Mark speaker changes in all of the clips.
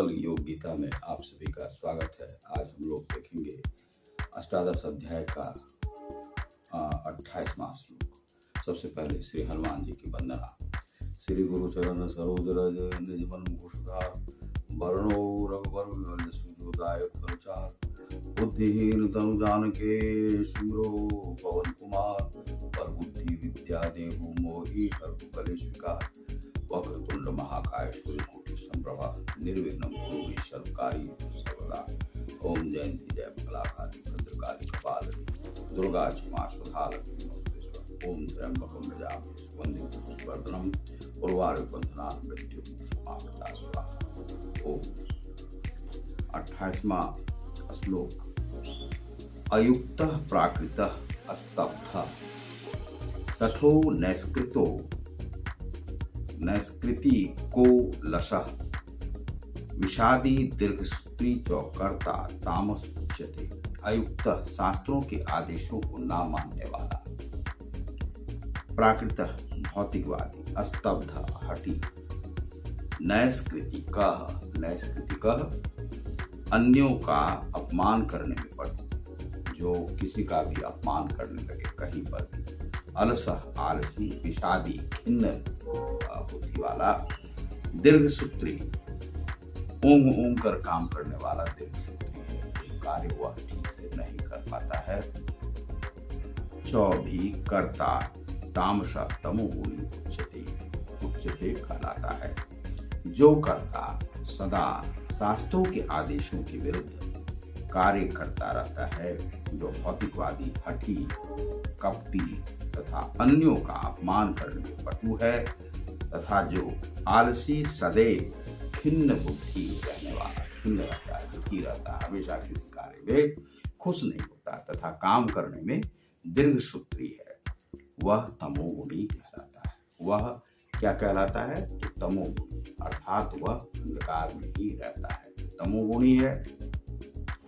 Speaker 1: सरल योग गीता में आप सभी का स्वागत है। आज हम लोग देखेंगे अष्टादश अध्याय का 28वां श्लोक। सबसे पहले श्री हनुमान जी की वंदना। श्री गुरु चरण सरोज रज निज मन मुकुर वर्णो रघुवर विमल सुजोदायक फलचार बुद्धिहीन तनु जानके सुमिरो पवन कुमार पर बुद्धि विद्या देहु मोहि हरहु कलेश विकार वक्रतुंड महाकाय सूर्यकोटि संप्रभा निर्विघ्नं कुरु मे सर्वकार्येषु सर्वदा। ओम जयंती जय मंगलाकारि भद्रकाली कपालिनी दुर्गा क्षमा स्वधा लक्ष्मी नमोस्तुते। ओम त्र्यंबकं यजामहे सुगन्धिं पुष्टिवर्धनम् उर्वारुकबन्धनान् मृत्युमुक्षमामृता स्वाहा। ओम 28वां श्लोक। अयुक्तः प्राकृतः स्तब्धः सठो नैष्कृतो नैष्कृति को लशः विषादी दीर्घसूत्री चौकर्ता तामस उच्यते। अयुक्त शास्त्रों के आदेशों को ना मानने वाला, प्राकृतः भौतिकवादी, स्तब्ध हठी, नैष्कृतिकः अन्यों का अपमान करने में पटु, जो किसी का भी अपमान करने लगे कहीं पर भी। अलसः आलसी, विषादी खिन्न बुद्धि वाला, दीर्घसूत्री ऊंघ कर काम करने वाला दीर्घसूत्री है, कार्य वह ठीक से नहीं कर पाता है। चौभी कर्ता तामसा तमोगुणी उच्यते कहलाता है। जो कर्ता सदा शास्त्रों के आदेशों के विरुद्ध कार्य करता रहता है, जो भौतिकवादी, हठी, कपटी तथा अन्यों का अपमान करने में पटु है, तथा जो आलसी, सदैव खिन्न बुद्धि रहने वाला, खिन्न रहता है, दुखी रहता है, हमेशा किसी कार्य में खुश नहीं होता तथा काम करने में दीर्घसूत्री है, वह तमोगुणी कहलाता है। वह क्या कहलाता है? तो तमोगुणी, अर्थात वह अंधकार में ही रहता है। तमोगुणी है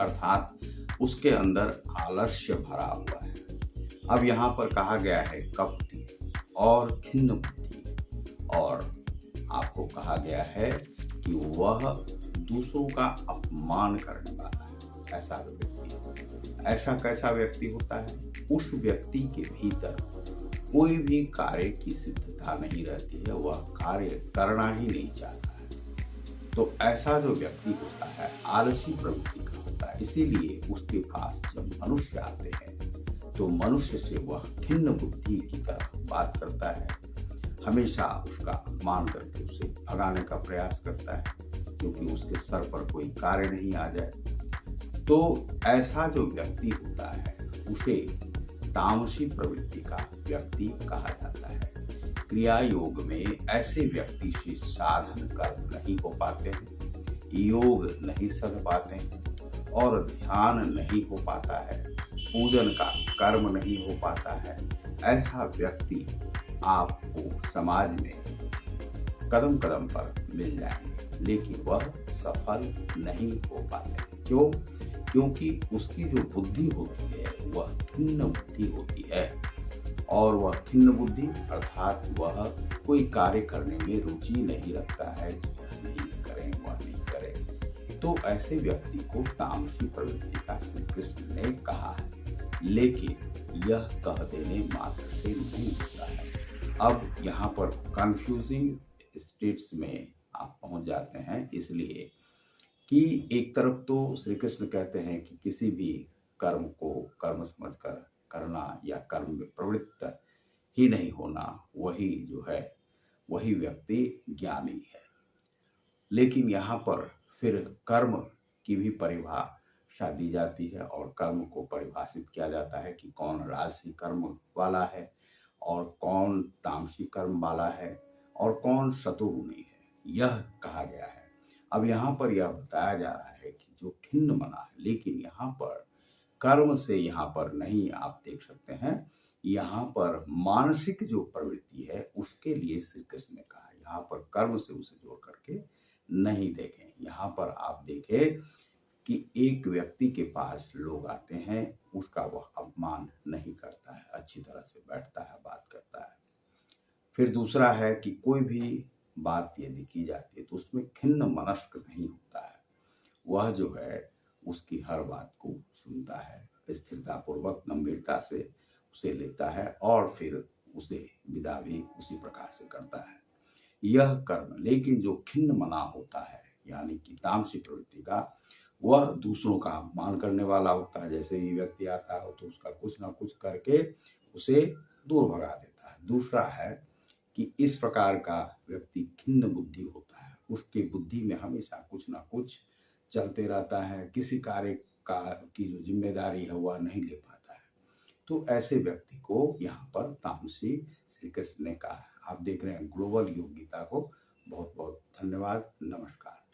Speaker 1: अर्थात उसके अंदर आलस्य भरा हुआ है। अब यहाँ पर कहा गया है कपटी और खिन्न बुद्धि, और आपको कहा गया है कि वह दूसरों का अपमान करने वाला है। ऐसा व्यक्ति, ऐसा कैसा व्यक्ति होता है? उस व्यक्ति के भीतर कोई भी कार्य की सिद्धता नहीं रहती है, वह कार्य करना ही नहीं चाहता है। तो ऐसा जो व्यक्ति होता है आलसी प्रवृत्ति का होता है, इसीलिए उसके पास जब मनुष्य आते हैं तो मनुष्य से वह खिन्न बुद्धि की तरह बात करता है, हमेशा उसका अपमान करके उसे भगाने का प्रयास करता है, क्योंकि उसके सर पर कोई कार्य नहीं आ जाए। तो ऐसा जो व्यक्ति होता है उसे तामसी प्रवृत्ति का व्यक्ति कहा जाता है। क्रिया योग में ऐसे व्यक्ति से साधन कर्म नहीं हो पाते हैं, योग नहीं सध पाते हैं और ध्यान नहीं हो पाता है, पूजन का कर्म नहीं हो पाता है। ऐसा व्यक्ति आपको समाज में कदम कदम पर मिल जाएंगे, लेकिन वह सफल नहीं हो पाते। क्यों? क्योंकि उसकी जो बुद्धि होती है वह खिन्न बुद्धि होती है, और वह खिन्न बुद्धि अर्थात वह कोई कार्य करने में रुचि नहीं रखता है, नहीं करें वह नहीं करें। तो ऐसे व्यक्ति को तामसी प्रवृत्ति का श्री कृष्ण ने कहा है, लेकिन यह कह देने मात्र से नहीं होता है। अब यहाँ पर कंफ्यूजिंग स्टेट्स में आप पहुंच जाते हैं, इसलिए कि एक तरफ तो श्री कृष्ण कहते हैं कि किसी भी कर्म को कर्म समझकर करना या कर्म में प्रवृत्त ही नहीं होना, वही जो है वही व्यक्ति ज्ञानी है। लेकिन यहाँ पर फिर कर्म की भी परिभाषा दी जाती है, और कर्म को परिभाषित किया जाता है कि कौन राजसी कर्म वाला है और कौन तामसी कर्म वाला है और कौन शतुगुणी है, यह कहा गया है। अब यहाँ पर यह बताया जा रहा है कि जो खिन्न मना है, लेकिन यहाँ पर कर्म से यहाँ पर नहीं, आप देख सकते हैं यहाँ पर मानसिक जो प्रवृत्ति है उसके लिए श्री कृष्ण ने कहा, यहाँ पर कर्म से उसे जोड़ करके नहीं देखें। यहाँ पर आप देखें कि एक व्यक्ति के पास लोग आते हैं, उसका वह अपमान नहीं करता है, अच्छी तरह से बैठता है, बात करता है। फिर दूसरा है कि कोई भी बात यदि की जाती है तो उसमें खिन्न मनस्क नहीं होता है, वह जो है उसकी हर बात को सुनता है, स्थिरता पूर्वक गंभीरता से उसे लेता है और फिर उसे विदा भी उसी प्रकार से करता है। यह कर्म लेकिन जो खिन्न मना होता है, यानी कि तामसिक प्रवृत्ति का, वह दूसरों का अपमान करने वाला होता है। जैसे ही व्यक्ति आता हो तो उसका कुछ ना कुछ करके उसे दूर भगा देता है। दूसरा है कि इस प्रकार का व्यक्ति खिन्न बुद्धि होता है, उसकी बुद्धि में हमेशा कुछ ना कुछ चलते रहता है, किसी कार्य का की जो जिम्मेदारी है वह नहीं ले पाता है। तो ऐसे व्यक्ति को यहाँ पर तामसी श्री कृष्ण ने कहा है। आप देख रहे हैं ग्लोबल योग गीता को। बहुत बहुत धन्यवाद। नमस्कार।